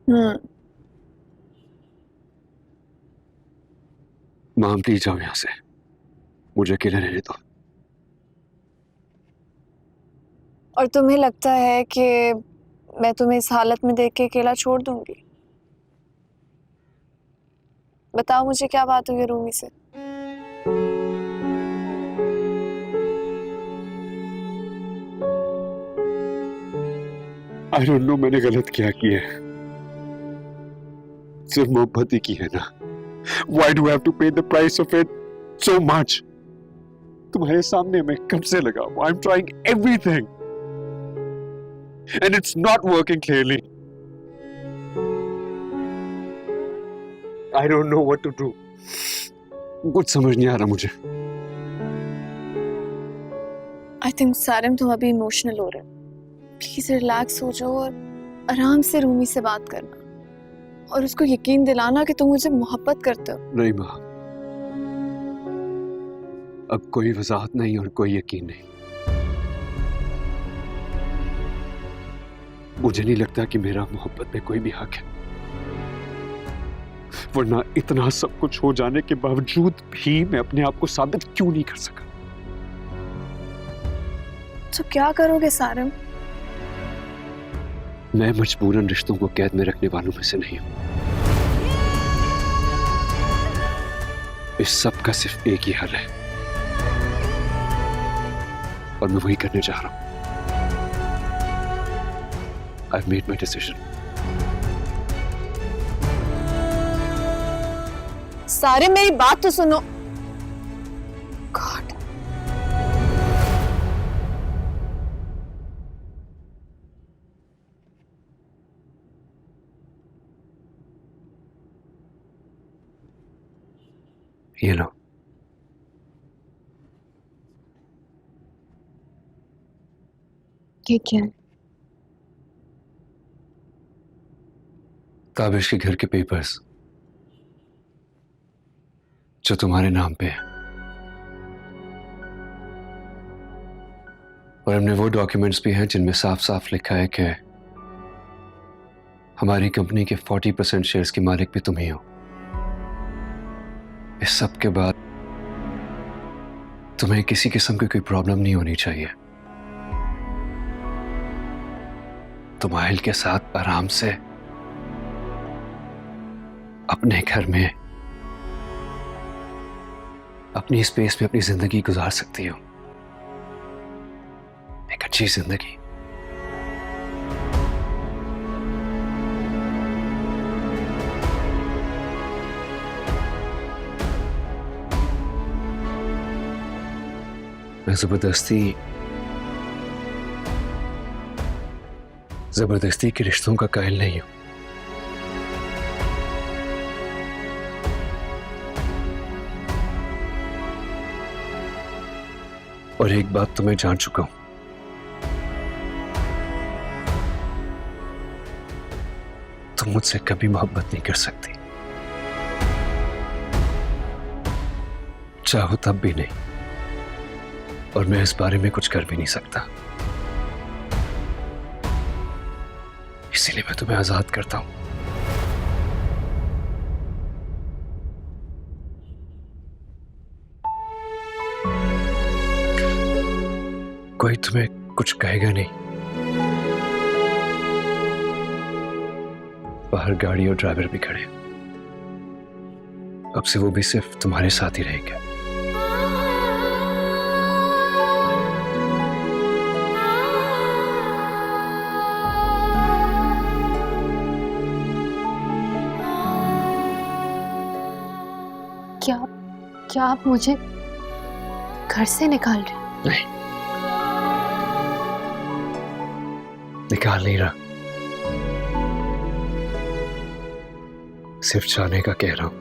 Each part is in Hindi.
हम्म। माम प्लीज जाओ यहां से, मुझे अकेले रहने दो। और तुम्हें लगता है कि मैं तुम्हें इस हालत में देख के अकेला छोड़ दूंगी? बताओ मुझे क्या बात हुई रूमी से। आई डोंट नो मैंने गलत क्या किया है, सिर्फ मोहब्बत ही की है ना। Why do I have to pay the price of it so much? तुम्हारे सामने मैं कब से लगा हूं? I'm trying everything and it's not working clearly. I don't know what to do. कुछ समझ नहीं आ रहा मुझे। आई थिंक सारिम तुम अभी इमोशनल हो रहे हो। प्लीज रिलैक्स हो जाओ और आराम से रूमी से बात करना और उसको यकीन दिलाना कि तुम मुझे मोहब्बत करते हो। नहीं माँ, अब कोई वजाहत नहीं और कोई यकीन नहीं। मुझे नहीं लगता कि मेरा मोहब्बत पे कोई भी हक है, वरना इतना सब कुछ हो जाने के बावजूद भी मैं अपने आप को साबित क्यों नहीं कर सका। तो क्या करोगे सारिम? मैं मजबूरन रिश्तों को कैद में रखने वालों में से नहीं हूं। इस सब का सिर्फ एक ही हल है और मैं वही करने जा रहा हूं। I've made my decision. Sarim मेरी बात तो सुनो। गॉड। ये लो। ये क्या है? काबिश के घर के पेपर्स जो तुम्हारे नाम पे है, और हमने वो डॉक्यूमेंट्स भी हैं जिनमें साफ साफ लिखा है कि हमारी कंपनी के 40% शेयर्स की मालिक भी तुम ही हो। इस सब के बाद तुम्हें किसी किस्म की कोई प्रॉब्लम नहीं होनी चाहिए। तुम आहिल के साथ आराम से अपने घर में अपनी स्पेस में अपनी जिंदगी गुजार सकती हो, एक अच्छी जिंदगी। मैं जबरदस्ती के रिश्तों का कायल नहीं हूं। और एक बात तो मैं जान चुका हूं, तुम मुझसे कभी मोहब्बत नहीं कर सकती, चाहो तब भी नहीं, और मैं इस बारे में कुछ कर भी नहीं सकता। इसीलिए मैं तुम्हें आजाद करता हूं। कोई तुम्हें कुछ कहेगा नहीं। बाहर गाड़ी और ड्राइवर भी खड़े, अब से वो भी सिर्फ तुम्हारे साथ ही रहेंगे। क्या आप मुझे घर से निकाल रहे हैं? नहीं, निकाल नहीं रहा, सिर्फ जाने का कह रहा हूं।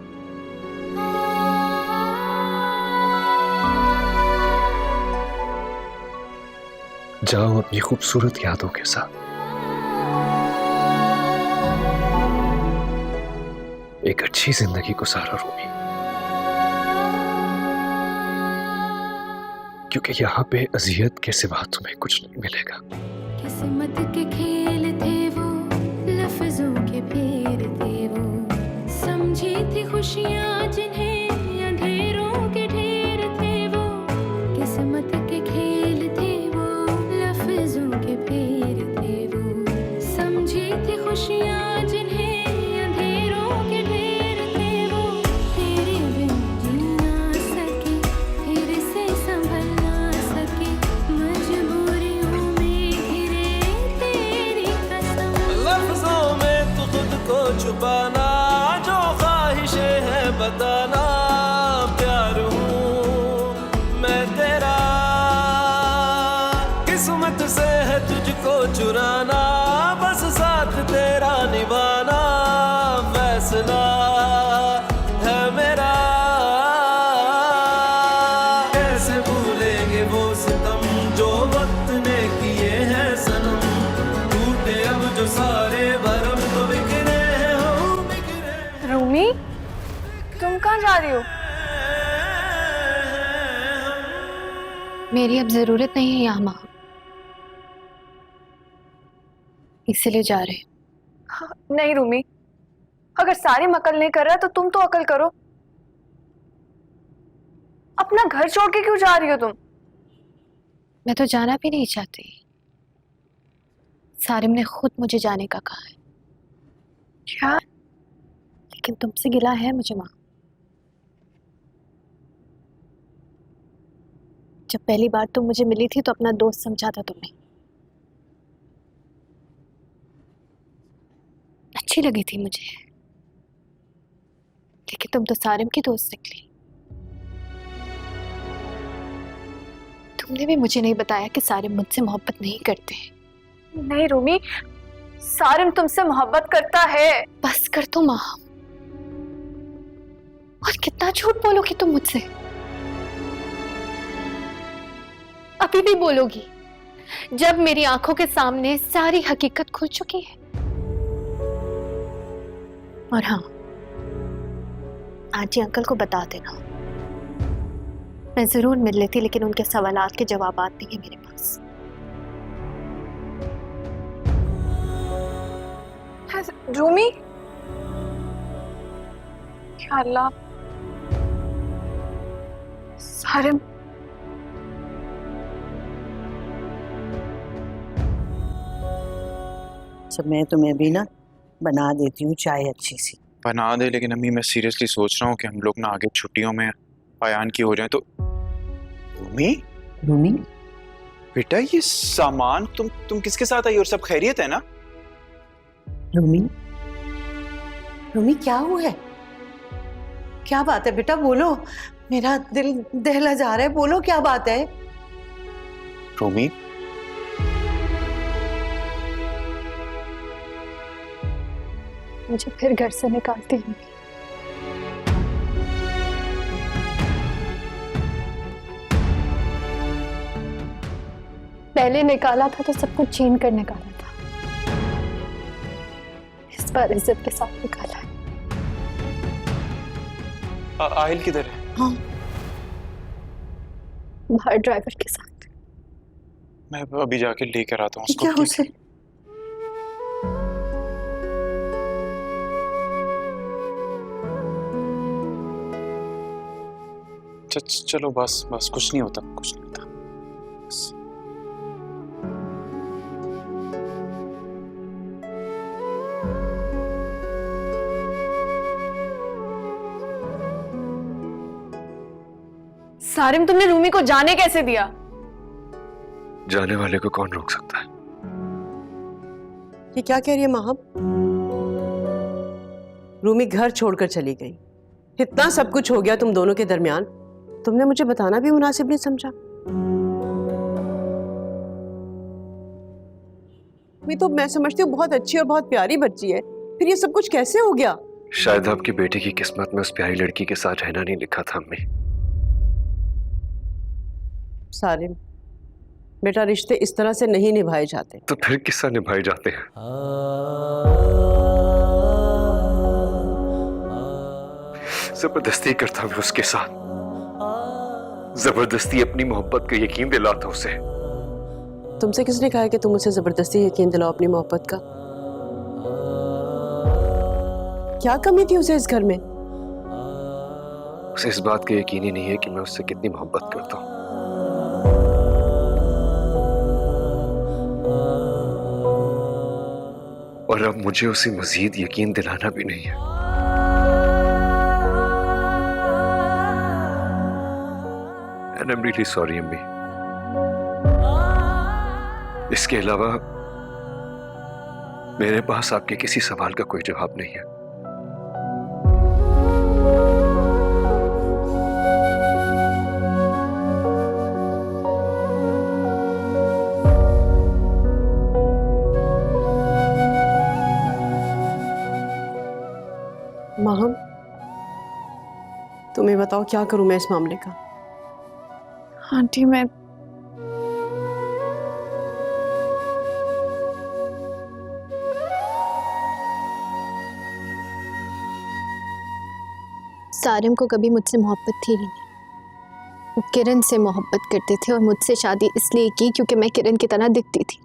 जाओ अपनी खूबसूरत यादों के साथ, एक अच्छी जिंदगी गुजारो रूमी, क्योंकि यहां पे अजियत के सिवा तुम्हें कुछ नहीं मिलेगा। किस्मत के खेल थे वो लफ्जों के के फेर थे वो, समझी थी खुशियाँ जिन्हें अंधेरों के ढेर थे वो, किस्मत के खेल थे वो, लफ्जों के फेर थे वो, समझी थी खुशियाँ जिन्हें अंधेरों के ढेर थे वो, तेरे बिन जी ना सके, फिर से संभल ना सके, मजबूरियों में घिरे तेरी कसम। लफ्जों में तू खुद को छुपाना, जो ख्वाहिशें हैं बताना, प्यार हूँ मैं तेरा, किस्मत से है तुझको चुराना, बस साथ तेरा निभाना, फैसला है मेरा। कैसे भूलेंगे वो सितम जो वक्त ने किए हैं सनम, टूटे अब जो सारे भरम, तो बिखरे हैं हो बिखरे रूमी, तुम कहाँ जा रही हो? मेरी अब जरूरत नहीं है यहाँ माँ, इसलिए जा रहे हैं। हाँ, नहीं रूमी, अगर सारिम अकल नहीं कर रहा तो तुम तो अकल करो। अपना घर छोड़ के क्यों जा रही हो तुम? मैं तो जाना भी नहीं चाहती, सारिम ने खुद मुझे जाने का कहा है। क्या? लेकिन तुमसे गिला है मुझे माँ। जब पहली बार तुम मुझे मिली थी तो अपना दोस्त समझा था तुमने, अच्छी लगी थी मुझे, लेकिन तुम तो सारिम की दोस्त निकली। तुमने भी मुझे नहीं बताया कि सारिम मुझसे मोहब्बत नहीं करते। नहीं रूमी, सारिम तुमसे मोहब्बत करता है। बस कर तो माँ, और कितना झूठ बोलोगी तुम मुझसे? अभी भी बोलोगी जब मेरी आंखों के सामने सारी हकीकत खुल चुकी है। और हाँ, आंटी अंकल को बता देना, मैं जरूर मिल लेती, लेकिन उनके सवालात के जवाबात नहीं है मेरे पास। रूमी, या अल्लाह, सारिम। सब मैं तुम्हें भी ना बना देती हूँ चाय अच्छी सी। बना दे, लेकिन अम्मी मैं सीरियसली सोच रहा हूँ कि हम लोग ना आगे छुट्टियों में आयान की हो जाए तो। अम्मी रूमी, बेटा ये सामान तुम किसके साथ आई और सब खैरियत है ना? रूमी, रूमी क्या हुआ है? क्या बात है बेटा, बोलो, मेरा दिल दहला जा रहा है, बोलो क्या बात है? रोमी, मुझे फिर घर से निकालती हैं। पहले निकाला था तो सब कुछ छीन कर निकाला था, इस बार इज्जत के साथ निकाला है। आहिल किधर है? हाँ, बाहर ड्राइवर के साथ। मैं अभी जाके लेकर आता हूँ उसको। क्या उसे? चलो बस बस, कुछ नहीं होता, कुछ नहीं होता बस। सारिम, तुमने रूमी को जाने कैसे दिया? जाने वाले को कौन रोक सकता है? ये क्या कह रही है महब? रूमी घर छोड़कर चली गई, इतना सब कुछ हो गया तुम दोनों के दरमियान, तुमने मुझे बताना भी मुनासिब नहीं समझा। तो मैं समझती हूँ बहुत अच्छी और बहुत प्यारी बच्ची है, फिर ये सब कुछ कैसे हो गया? शायद आपकी बेटी की किस्मत में उस प्यारी लड़की के साथ रहना नहीं लिखा था अम्मी। सारिम बेटा, रिश्ते इस तरह से नहीं निभाए जाते। तो फिर किससे निभाए जाते हैं? जबरदस्ती करता मैं उसके साथ, जबरदस्ती अपनी मोहब्बत का यकीन दिलाता उसे। तुमसे किसने कहा है कि तुम उसे जबरदस्ती यकीन दिलाओ अपनी मोहब्बत का? क्या कमी थी उसे इस घर में? उसे इस बात का यकीन ही नहीं है कि मैं उससे कितनी मोहब्बत करता हूँ। और अब मुझे उसे मजीद यकीन दिलाना भी नहीं है। And I'm really sorry, अम्मी। इसके अलावा मेरे पास आपके किसी सवाल का कोई जवाब नहीं है। माहम, तुम्हें बताओ क्या करूं मैं इस मामले का? आंटी मैं सारिम को कभी मुझसे मोहब्बत थी ही नहीं। वो किरण से मोहब्बत करते थे और मुझसे शादी इसलिए की क्योंकि मैं किरण की तरह दिखती थी।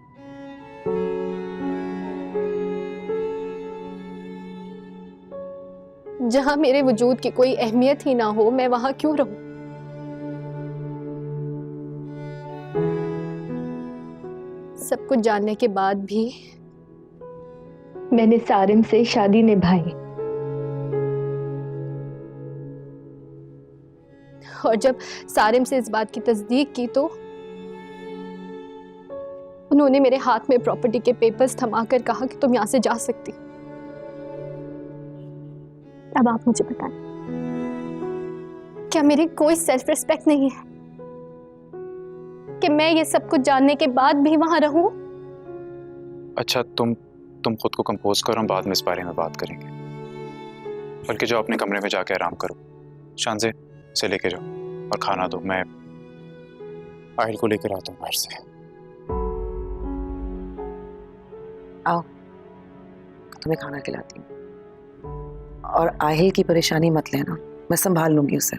जहां मेरे वजूद की कोई अहमियत ही ना हो, मैं वहां क्यों रहूं? सब कुछ जानने के बाद भी मैंने सारिम से शादी निभाई। और जब सारिम से इस बात की तस्दीक की तो उन्होंने मेरे हाथ में प्रॉपर्टी के पेपर्स थमाकर कहा कि तुम यहां से जा सकती। अब आप मुझे बताएं, क्या मेरी कोई सेल्फ रिस्पेक्ट नहीं है कि मैं ये सब कुछ जानने के बाद भी वहां रहूं? अच्छा, तुम खुद को कंपोज करो, हम बाद में इस बारे में बात करेंगे। बल्कि जाओ अपने कमरे में जाके आराम करो। शांजे से लेके जाओ और खाना दो। मैं आहिल को लेकर आता हूँ बाहर से। आओ, तुम्हें खाना खिलाती हूँ। और आहिल की परेशानी मत लेना, मैं संभाल लूंगी उसे।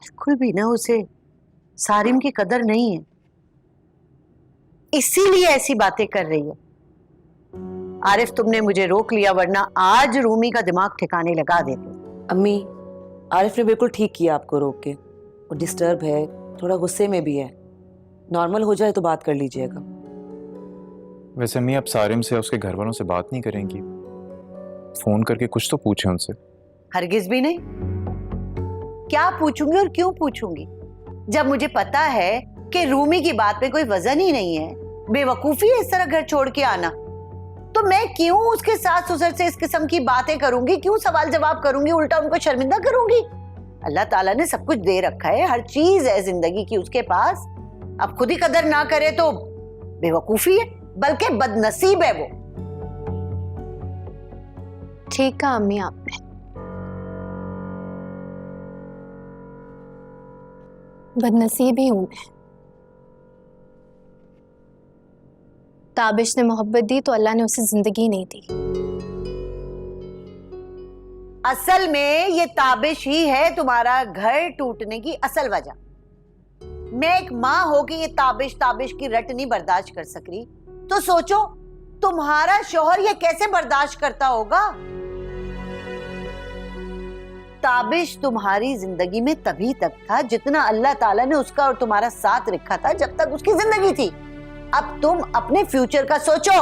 बिल्कुल भी ना उसे सारिम की कदर नहीं है, इसीलिए ऐसी बातें कर रही है। आरिफ, तुमने मुझे रोक लिया, वरना आज रूमी का दिमाग ठिकाने लगा देते। अम्मी, आरिफ ने बिल्कुल ठीक किया आपको रोक के। वो डिस्टर्ब है, थोड़ा गुस्से में भी है। नॉर्मल हो जाए तो बात कर लीजिएगा। वैसे अम्मी, आप सारिम से उसके घर वालों से बात नहीं करेंगी? फोन करके कुछ तो पूछे उनसे। हरगिज भी नहीं। क्या पूछूंगी और क्यों पूछूंगी, जब मुझे पता है कि रूमी की बात में कोई वजन ही नहीं है। बेवकूफी है इस तरह घर छोड़ के आना। तो मैं क्यों उसके सास ससुर से इस किस्म की बातें करूंगी, क्यों सवाल जवाब करूंगी, उल्टा उनको शर्मिंदा करूंगी? अल्लाह ताला ने सब कुछ दे रखा है, हर चीज है जिंदगी की उसके पास। अब खुद ही कदर ना करे तो बेवकूफी है, बल्कि बदनसीब है वो। ठीक कहा अम्मी आपने। बदनसीब ही हूं मैं। ताबिश ने मोहब्बत दी तो अल्लाह ने उसे जिंदगी नहीं दी। असल में ये ताबिश ही है तुम्हारा घर टूटने की असल वजह। मैं एक माँ होके ये ताबिश की रट नहीं बर्दाश्त कर सक रही, तो सोचो तुम्हारा शौहर ये कैसे बर्दाश्त करता होगा। ताबिश तुम्हारी जिंदगी में तभी तक था जितना अल्लाह ताला ने उसका और तुम्हारा साथ रखा था, जब तक उसकी जिंदगी थी। अब तुम अपने फ्यूचर का सोचो।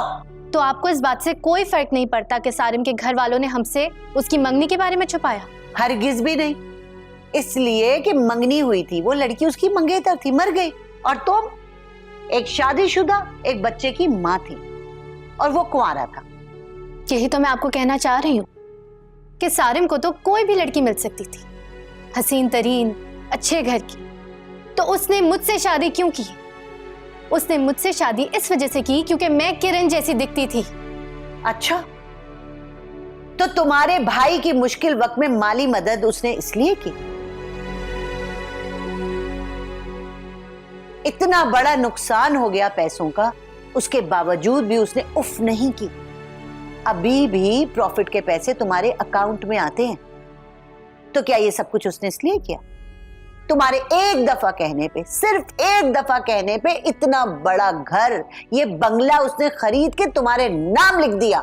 तो आपको इस बात से कोई फर्क नहीं पड़ता कि सारिम के घर वालों ने हमसे उसकी मंगनी के बारे में छुपाया? हरगिज भी नहीं, इसलिए कि मंगनी हुई थी, वो लड़की उसकी मंगेतर थी, मर गई। और तुम एक शादीशुदा एक बच्चे की माँ थी और वो कुंवारा था। यही तो मैं आपको कहना चाह रही हूँ कि सारिम को तो कोई भी लड़की मिल सकती थी, हसीन तरीन, अच्छे घर की। तो उसने मुझसे शादी क्यों की? उसने मुझसे शादी इस वजह से की क्योंकि मैं किरण जैसी दिखती थी। अच्छा, तो तुम्हारे भाई की मुश्किल वक्त में माली मदद उसने इसलिए की? इतना बड़ा नुकसान हो गया पैसों का, उसके बावजूद भी उसने उफ नहीं की। अभी भी प्रॉफिट के पैसे तुम्हारे अकाउंट में आते हैं। तो क्या ये सब कुछ उसने इसलिए किया? तुम्हारे एक दफा कहने पे, सिर्फ एक दफा कहने पे इतना बड़ा घर, ये बंगला उसने खरीद के तुम्हारे नाम लिख दिया।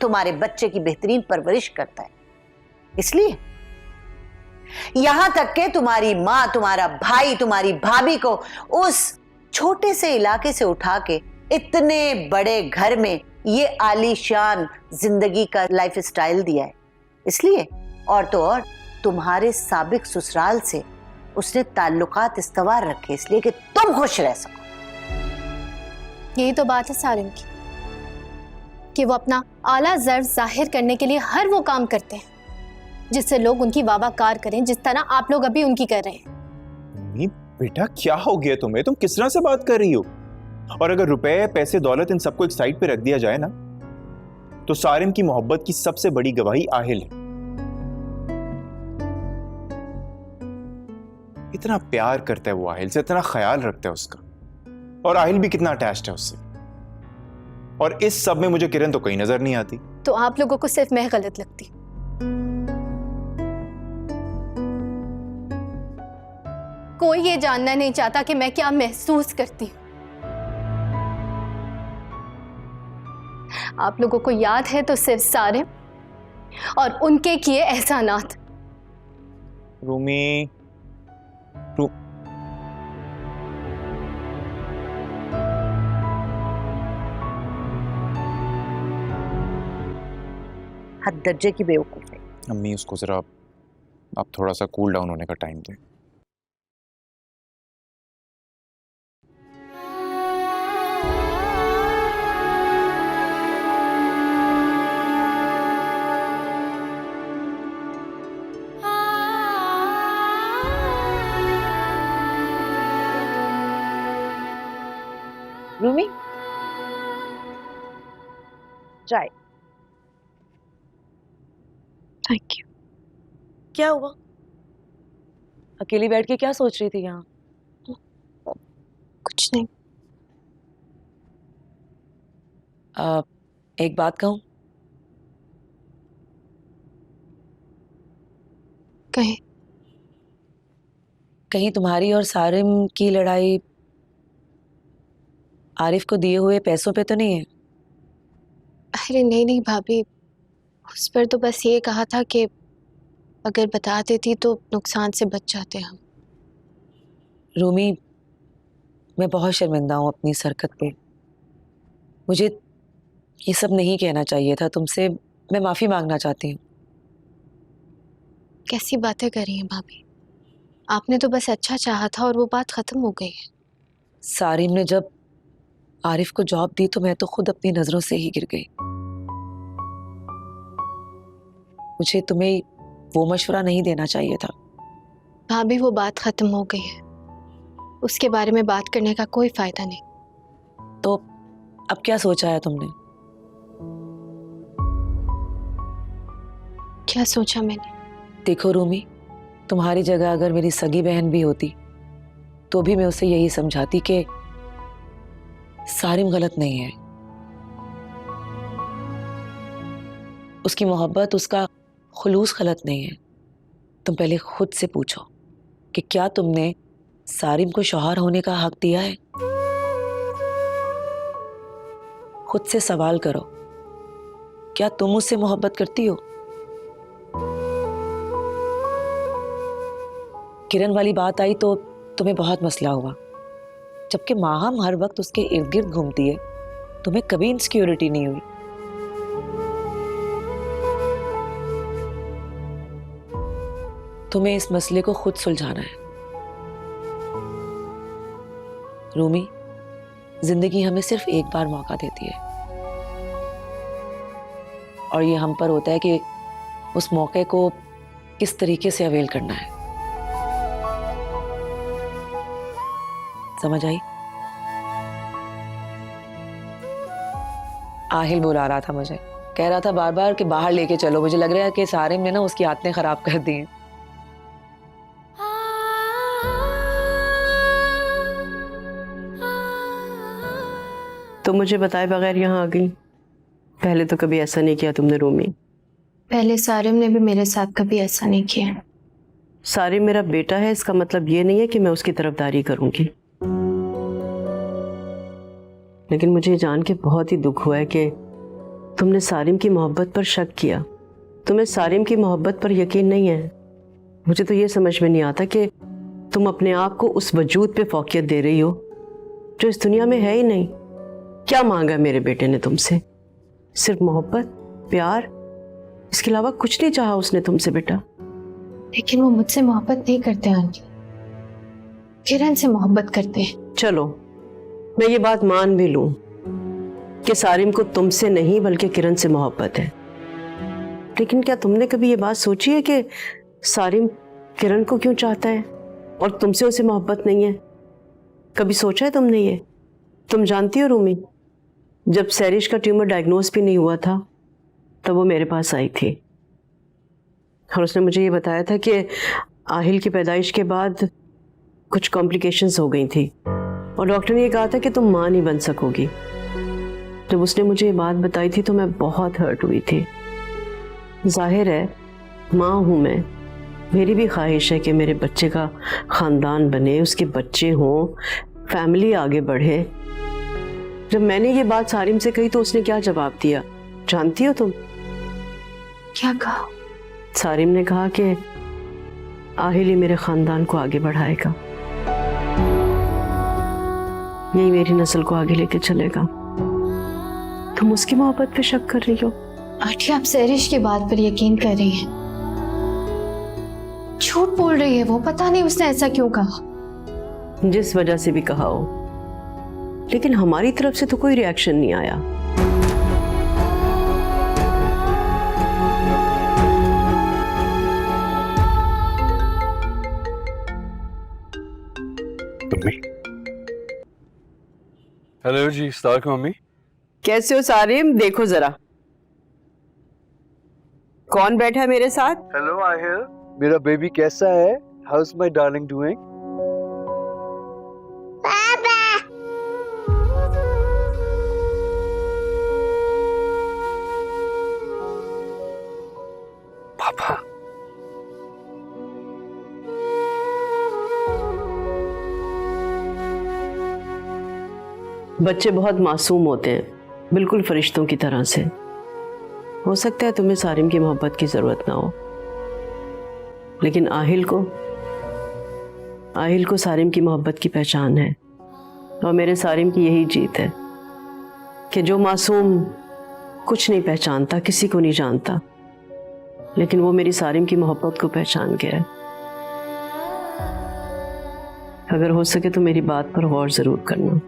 तुम्हारे बच्चे की बेहतरीन परवरिश करता है, इसलिए यहां तक के तुम्हारी मां, तुम्हारा भाई, तुम्हारी भाभी को उस छोटे से इलाके से उठा के इतने बड़े घर में ये आलीशान जिंदगी का लाइफ स्टाइल दिया है, इसलिए। और तो और तुम्हारे साबिक ससुराल से उसने ताल्लुकात इस्तवार रखे, इसलिए कि तुम खुश रह सको। यही तो बात है सारिम की कि वो अपना आला ज़र्फ जाहिर करने के लिए हर वो काम करते हैं जिससे लोग उनकी वाहवाकार करें, जिस तरह आप लोग अभी उनकी कर रहे हैं। मम्मी बेटा क्या हो गया तुम्हें? तुम किस तरह से बात कर रही हो? और अगर रुपए, पैसे, दौलत इन सबको एक साइड पे रख दिया जाए ना, तो सारिम की मोहब्बत की सबसे बड़ी गवाही आहिल है। इतना प्यार करता है वो आहिल से, इतना ख्याल रखता है उसका, और आहिल भी कितना अटैच्ड है उससे। और इस सब में मुझे किरण तो कहीं नजर नहीं आती। तो आप लोगों को सिर्फ मैं गलत लगती? कोई ये जानना नहीं चाहता कि मैं क्या महसूस करती हूं। आप लोगों को याद है तो सिर्फ सारिम और उनके किए एहसानात। रूमी, हद दर्जे की बेवकूफ है। अम्मी उसको जरा आप थोड़ा सा कूल डाउन होने का टाइम दें। रूमी, चाय। Thank you. क्या हुआ? अकेली बैठ के क्या सोच रही थी यहाँ? कुछ नहीं। एक बात कहूँ? कहीं कहीं तुम्हारी और सारिम की लड़ाई आरिफ को दिए हुए पैसों पे तो नहीं है? अरे नहीं नहीं भाभी, उस पर तो बस ये कहा था कि अगर बता देती तो नुकसान से बच जाते हम। रूमी, मैं बहुत शर्मिंदा हूँ अपनी इस हरकत पे। मुझे ये सब नहीं कहना चाहिए था तुमसे। मैं माफ़ी मांगना चाहती हूँ। कैसी बातें कर रही हैं भाभी? आपने तो बस अच्छा चाहा था और वो बात ख़त्म हो गई है। सारिम ने जब आरिफ को जॉब दी तो मैं तो खुद अपनी नज़रों से ही गिर गई। मुझे तुम्हें वो मशवरा नहीं देना चाहिए था। भाभी वो बात ख़त्म हो गई है, उसके बारे में बात करने का कोई फ़ायदा नहीं। तो अब क्या सोचा है तुमने? क्या सोचा मैंने? देखो रूमी, तुम्हारी जगह अगर मेरी सगी बहन भी होती तो भी मैं उसे यही समझाती कि सारिम गलत नहीं है। उसकी मोहब्बत, उसका खुलूस गलत नहीं है। तुम पहले खुद से पूछो कि क्या तुमने सारिम को शौहर होने का हक दिया है? खुद से सवाल करो, क्या तुम उससे मोहब्बत करती हो? किरण वाली बात आई तो तुम्हें बहुत मसला हुआ, जबकि माहम हर वक्त उसके इर्द गिर्द घूमती है। तुम्हें कभी इनसिक्योरिटी नहीं हुई। तुम्हें इस मसले को खुद सुलझाना है। रूमी, जिंदगी हमें सिर्फ एक बार मौका देती है और ये हम पर होता है कि उस मौके को किस तरीके से अवेल करना है। समझ आई? आहिल बुला रहा था मुझे, कह रहा था बार बार कि बाहर लेके चलो। मुझे लग रहा है कि सारिम ने ना उसकी आदतें खराब कर दी हैं। तो मुझे बताए बगैर यहाँ आ गई। पहले तो कभी ऐसा नहीं किया तुमने रूमी। पहले सारिम ने भी मेरे साथ कभी ऐसा नहीं किया। सारिम मेरा बेटा है, इसका मतलब ये नहीं है कि मैं उसकी तरफदारी करूंगी। लेकिन मुझे जान के बहुत ही दुख हुआ है कि तुमने सारिम की मोहब्बत पर शक किया, तुम्हें सारिम की मोहब्बत पर यकीन नहीं है। मुझे तो ये समझ में नहीं आता कि तुम अपने आप को उस वजूद पे फौकियत दे रही हो जो इस दुनिया में है ही नहीं। क्या मांगा मेरे बेटे ने तुमसे? सिर्फ मोहब्बत, प्यार, इसके अलावा कुछ नहीं चाहा उसने तुमसे बेटा। लेकिन वो मुझसे मोहब्बत नहीं करते आंटी, किरण से मोहब्बत करते हैं। चलो मैं ये बात मान भी लूं कि सारिम को तुमसे नहीं बल्कि किरण से मोहब्बत है, लेकिन क्या तुमने कभी ये बात सोची है कि सारिम किरण को क्यों चाहता है और तुमसे उसे मोहब्बत नहीं है? कभी सोचा है तुमने ये? तुम जानती हो रूमी, जब सैरिश का ट्यूमर डायग्नोस भी नहीं हुआ था तब वो मेरे पास आई थी और उसने मुझे ये बताया था कि आहिल की पैदाइश के बाद कुछ कॉम्प्लिकेशंस हो गई थी और डॉक्टर ने ये कहा था कि तुम माँ नहीं बन सकोगी। जब उसने मुझे ये बात बताई थी तो मैं बहुत हर्ट हुई थी। जाहिर है माँ हूँ मैं, मेरी भी ख्वाहिश है कि मेरे बच्चे का ख़ानदान बने, उसके बच्चे हों, फैमिली आगे बढ़े। जब मैंने ये बात सारिम से कही तो उसने क्या जवाब दिया जानती हो तुम? क्या कहा? सारिम ने कहा कि आहिल ही मेरे ख़ानदान को आगे बढ़ाएगा, यही मेरी नस्ल को आगे लेके चलेगा। तुम उसकी मोहब्बत पे शक कर रही हो? आंटी आप सैरिश की बात पर यकीन कर रही हैं। झूठ बोल रही है वो, पता नहीं उसने ऐसा क्यों कहा। जिस वजह से भी कहा हो, लेकिन हमारी तरफ से तो कोई रिएक्शन नहीं आया। हेलो जी, अस्सलाम वालेकुम मम्मी। कैसे हो सारिम? देखो जरा कौन बैठा है मेरे साथ। हेलो आहिल, मेरा बेबी कैसा है? How is my darling doing? पापा। बच्चे बहुत मासूम होते हैं, बिल्कुल फरिश्तों की तरह से। हो सकता है तुम्हें सारिम की मोहब्बत की जरूरत ना हो, लेकिन आहिल को सारिम की मोहब्बत की पहचान है। और मेरे सारिम की यही जीत है कि जो मासूम कुछ नहीं पहचानता, किसी को नहीं जानता, लेकिन वो मेरी सारिम की मोहब्बत को पहचान गया है। अगर हो सके तो मेरी बात पर गौर जरूर करना।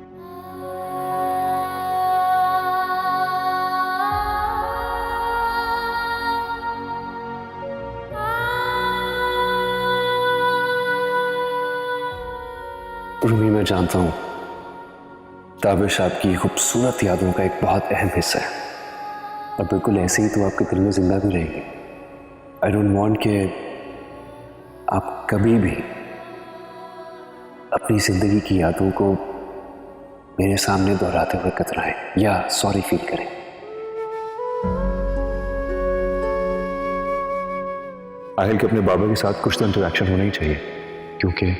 रूमी, मैं जानता हूँ ताबिश आपकी खूबसूरत यादों का एक बहुत अहम हिस्सा है और बिल्कुल ऐसे ही तो आपके दिल में जिंदा भी रहेगी। आई डोंट वांट कि आप कभी भी अपनी जिंदगी की यादों को मेरे सामने दोहराते हुए कतराएं या सॉरी फील करें। आहिल के अपने बाबा के साथ कुछ तो इंटरेक्शन होना ही चाहिए, क्योंकि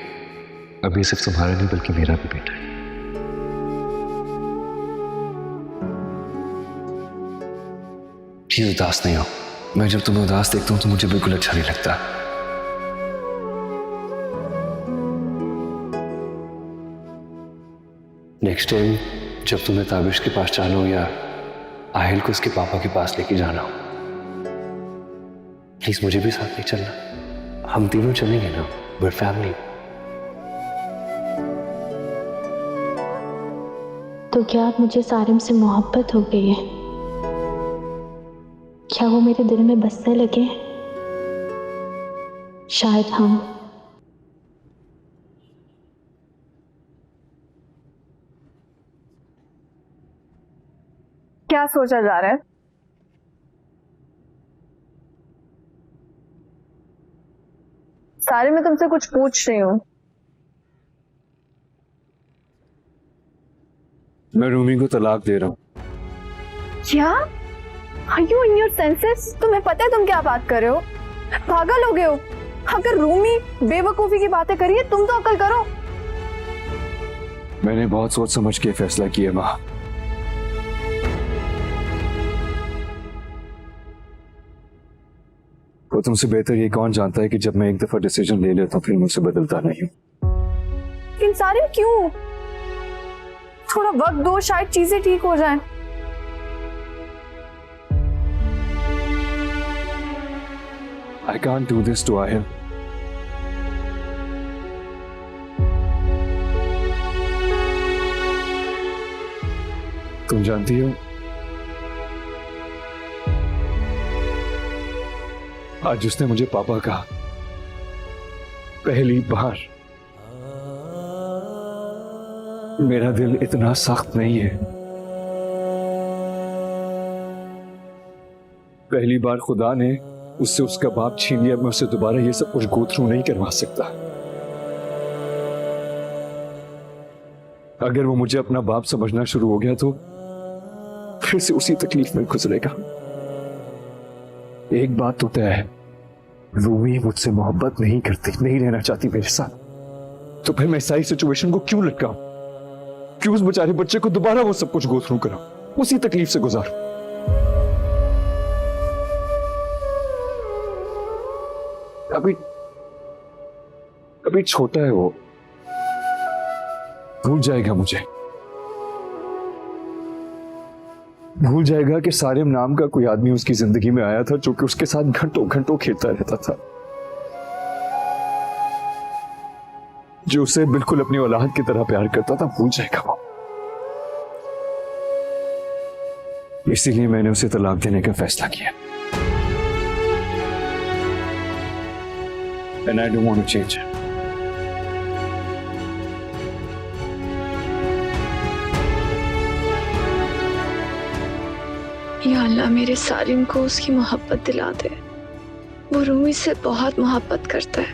अभी सिर्फ तुम्हारा नहीं बल्कि मेरा भी बेटा है। प्लीज उदास नहीं हो। मैं जब तुम्हें उदास देखता हूं तो मुझे बिल्कुल अच्छा नहीं लगता। नेक्स्ट टाइम जब तुम्हें ताबिश के पास जाना हो या आहिल को उसके पापा के पास लेके जाना हो, प्लीज मुझे भी साथ ले चलना। हम तीनों चलेंगे ना, we're फैमिली। तो क्या अब मुझे सारिम से मोहब्बत हो गई है? क्या वो मेरे दिल में बसने लगे? शायद हाँ। क्या सोचा जा रहा है? सारे मैं तुमसे कुछ पूछ रही हूँ। मैं रूमी को तलाक दे रहा हूँ। क्या? Are you in your senses? तुम्हें पता है तुम क्या बात कर रहे हो? पागल हो गए हो? अगर रूमी बेवकूफी की बातें करी है, तुम तो अकल करो। मैंने बहुत सोच समझ के फैसला किया माँ। और तुमसे बेहतर ये कौन जानता है कि जब मैं एक दफा डिसीजन ले लेता हूँ फिर मुझसे बदलता नहीं हूँ। लेकिन सारिम क्यों? थोड़ा वक्त दो, शायद चीजें ठीक हो जाएं। I can't do this to Ahil. तुम जानती हो आज उसने मुझे पापा कहा, पहली बार मेरा दिल इतना सख्त नहीं है। पहली बार खुदा ने उससे उसका बाप छीन लिया, मैं उससे दोबारा ये सब कुछ गो थ्रू नहीं करवा सकता। अगर वो मुझे अपना बाप समझना शुरू हो गया तो फिर से उसी तकलीफ में गुजरेगा। एक बात तो तय है, रूमी मुझसे मोहब्बत नहीं करती, नहीं रहना चाहती मेरे साथ, तो फिर मैं सारी सिचुएशन को क्यों लटकाऊं? क्यों उस बेचारे बच्चे को दोबारा वो सब कुछ गो थ्रू कराऊं, उसी तकलीफ से गुजारूं? अभी छोटा है वो, भूल जाएगा मुझे, भूल जाएगा कि सारिम नाम का कोई आदमी उसकी जिंदगी में आया था जो कि उसके साथ घंटों घंटों खेलता रहता था, जो उसे बिल्कुल अपनी औलाद की तरह प्यार करता था। भूल जाएगा वो। इसीलिए मैंने उसे तलाक देने का फैसला किया। And I don't want to change it. या अल्लाह मेरे सारिम को उसकी मोहब्बत दिला दे। वो रूमी से बहुत मोहब्बत करता है,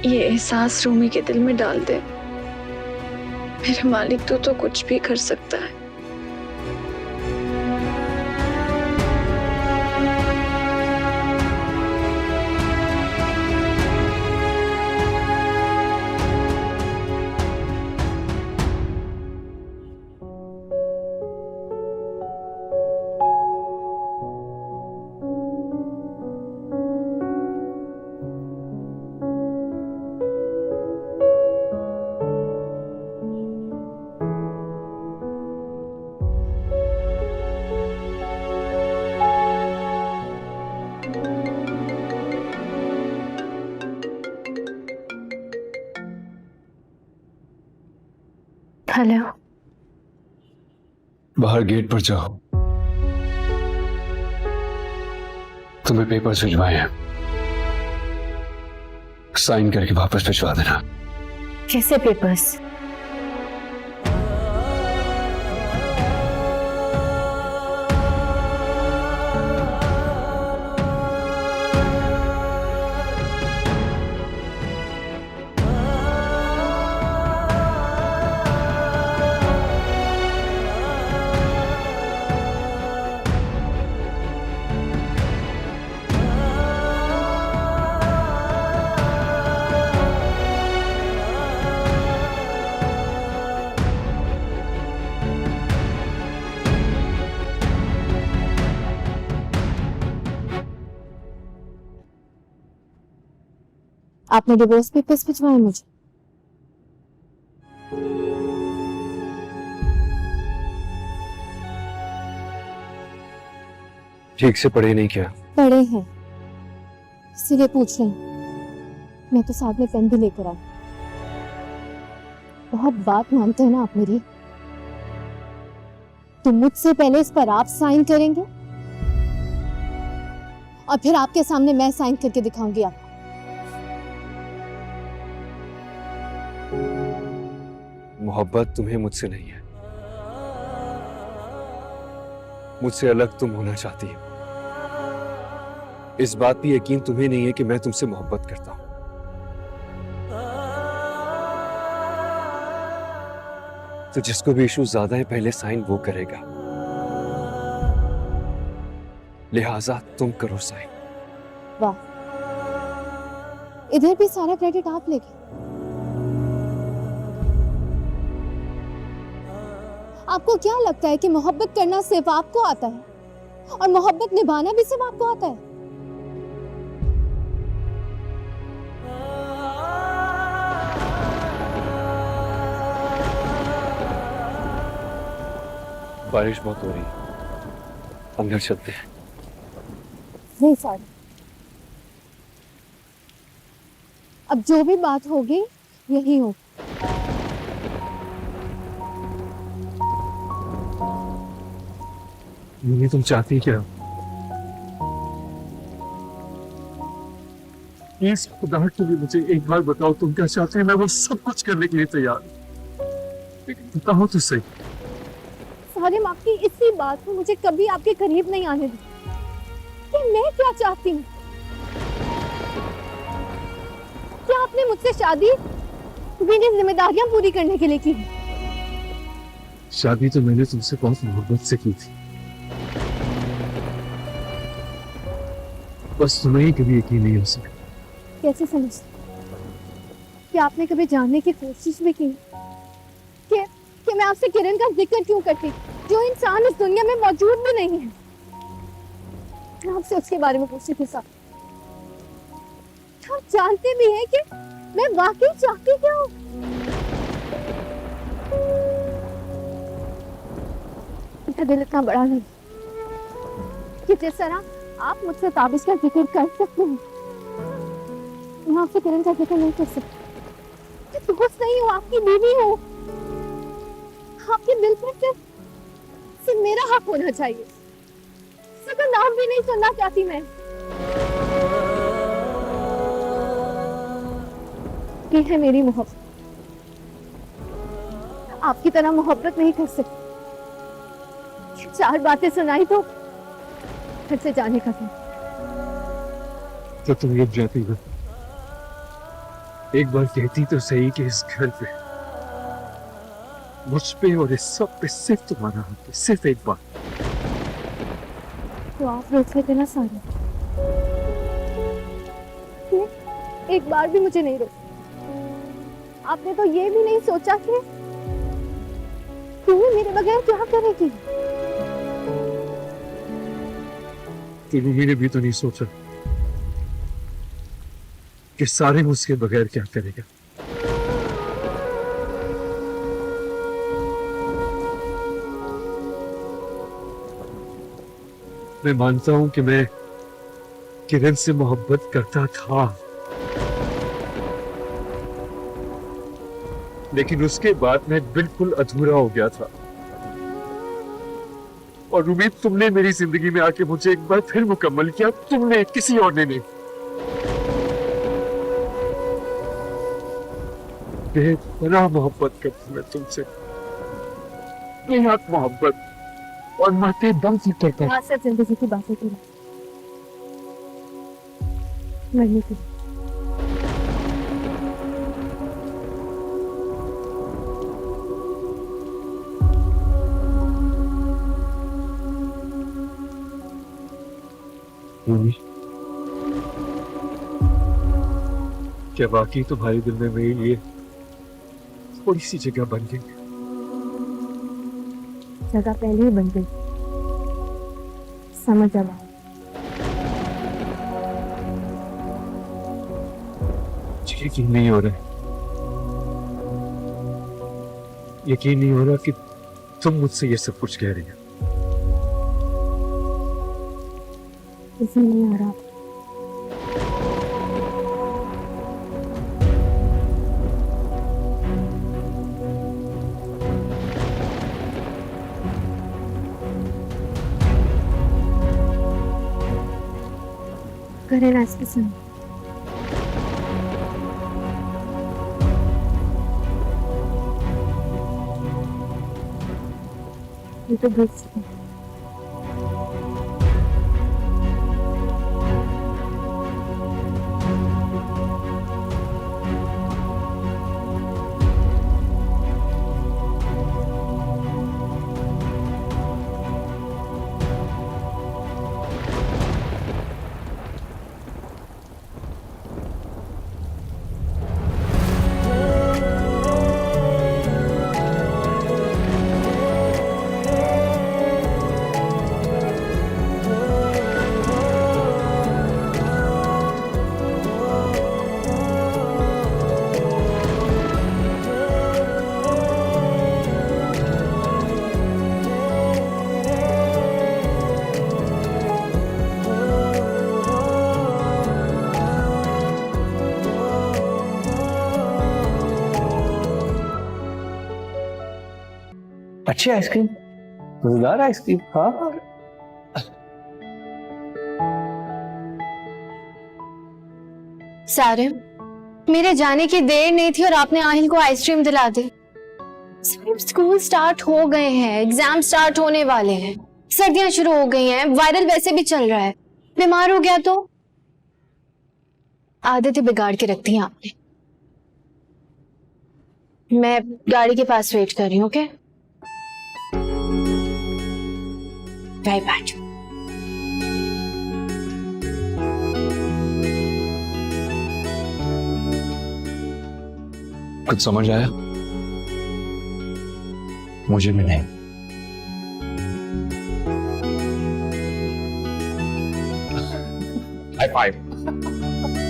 ये एहसास रूमी के दिल में डाल दे। मेरे मालिक तू तो कुछ भी कर सकता है। हेलो, बाहर गेट पर जाओ, तुम्हें पेपर्स भिजवाए हैं, साइन करके वापस भिजवा देना। कैसे पेपर्स? आपने डिवोर्स पेपर्स भिजवाए मुझे? ठीक से पढ़े नहीं क्या? पढ़े हैं, इसीलिए पूछ रहे हैं। मैं तो साथ में पेन भी लेकर आई। बहुत बात मानते हैं ना आप मेरी। तो मुझसे पहले इस पर आप साइन करेंगे और फिर आपके सामने मैं साइन करके दिखाऊंगी आपको। मोहब्बत तुम्हें मुझसे नहीं है, मुझसे अलग तुम होना चाहती हो। इस बात पे यकीन तुम्हें नहीं है कि मैं तुमसे मोहब्बत करता हूं। तो जिसको भी इशू ज्यादा है पहले साइन वो करेगा, लिहाजा तुम करो साइन। वाह, इधर भी सारा क्रेडिट आप लेंगे। आपको क्या लगता है कि मोहब्बत करना सिर्फ आपको आता है और मोहब्बत निभाना भी सिर्फ आपको आता है? बारिश बहुत हो रही है, अंदर चलते हैं। नहीं सारिम, अब जो भी बात होगी यही हो। ये तुम चाहती क्या? प्लीज खुदा के लिए मुझे एक बार बताओ तुम क्या चाहते हैं। मैं वो सब कुछ करने के लिए तैयार हूं, लेकिन बताओ तो सही। सारिम, आपकी इसी बात को मुझे कभी आपके करीब नहीं आने दी कि मैं क्या चाहती हूँ। क्या आपने मुझसे शादी मेरी जिम्मेदारियां पूरी करने के लिए की? शादी तो मैंने तुमसे बहुत मोहब्बत से की थी, बस तुम्हें ही कभी यकीन नहीं हो सका। कैसे समझते? क्या आपने कभी जानने की कोशिश भी की कि मैं आपसे किरण का जिक्र क्यों करती, जो इंसान इस दुनिया में मौजूद भी नहीं है? मैं आपसे उसके बारे में पूछती थी साहब। आप जानते भी हैं कि मैं वाकई चाहती क्या हूँ? मेरा दिल इतना बड़ा नहीं कि जिस तरह आप मुझसे ताबिश का जिक्र कर सकते हैं, मैं आपसे किरण का जिक्र नहीं कर सकती। मैं दोस्त नहीं हूँ, आपकी बीवी हूँ। आपके दिल पर सिर्फ मेरा हक होना चाहिए। इसका नाम भी नहीं सुनना चाहती मैं। ये है मेरी मोहब्बत। आपकी तरह मोहब्बत नहीं कर सकती। चार बातें सुनाई तो घर से जाने का था। तो तुम ये जाती हो, एक बार कहती तो सही कि इस घर पे, मुझ पे और इस सब पे सिर्फ तुम्हारा हक है, सिर्फ एक बार। तो आप रोक लेते ना सारे। एक बार भी मुझे नहीं रोका। आपने तो ये भी नहीं सोचा कि तू मेरे बगैर क्या करेगी? मैंने भी तो नहीं सोचा कि सारे उसके बगैर क्या करेगा। मैं मानता हूं कि मैं किरण से मोहब्बत करता था, लेकिन उसके बाद मैं बिल्कुल अधूरा हो गया था। और उम्मीद तुमने मेरी जिंदगी में आके मुझे एक बार फिर मुकम्मल किया, तुमने, किसी और ने नहीं। बेपनाह मोहब्बत करता मैं तुमसे, बेहद मोहब्बत, और मरते दम से करता। हाँ सर, जिंदगी की बातें करें, मरने की। क्या वाकई तुम्हारे दिल में मेरे लिए थोड़ी सी जगह बन गई? जगह पहले ही बन गई, समझ अब आया। यकीन नहीं हो रहा है, यकीन नहीं हो रहा कि तुम मुझसे ये सब कुछ कह रही हो। इसे नहीं आ रहा। करें ना इसके संग। ये तो बुझ अच्छी आइसक्रीम, मजेदार आइसक्रीम। हाँ सारिम, मेरे जाने की देर नहीं थी और आपने आहिल को आइसक्रीम दिला दी। सारिम, स्कूल स्टार्ट हो गए हैं, एग्जाम स्टार्ट होने वाले हैं, सर्दियां शुरू हो गई हैं, वायरल वैसे भी चल रहा है। बीमार हो गया तो आदतें बिगाड़ के रखती हैं आपने। मैं गाड़ी के पास वेट कर रही हूँ, ओके? राइट बैठ। कुछ समझ आया? मुझे भी नहीं। High five.